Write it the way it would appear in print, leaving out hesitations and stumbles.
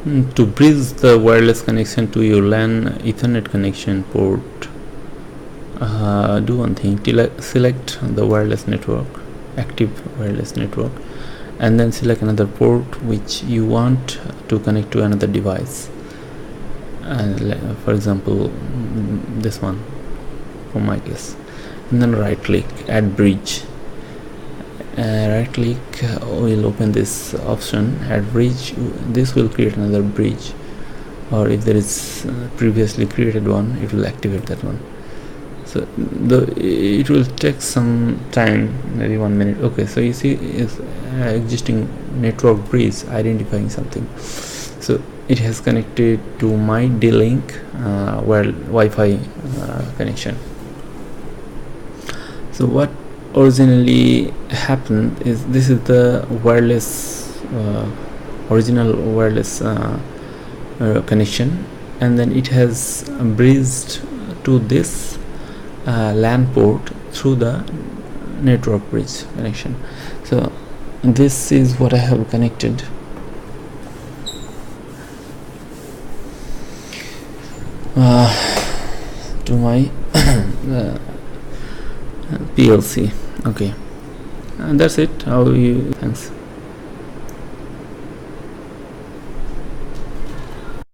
To bridge the wireless connection to your LAN Ethernet connection port, do one thing. Select the wireless network, active wireless network, and then select another port which you want to connect to another device. For example, this one for my case. And then right click, add bridge. Right click will open this option, add bridge. This will create another bridge, or if there is previously created one, it will activate that one. So it will take some time, maybe 1 minute. Okay, so you see is existing network bridge identifying something. So it has connected to my D-Link Wi-Fi connection. So what originally happened is, this is the wireless original wireless connection, and then it has bridged to this LAN port through the network bridge connection. So this is what I have connected to my PLC. Okay, and that's it. Thanks.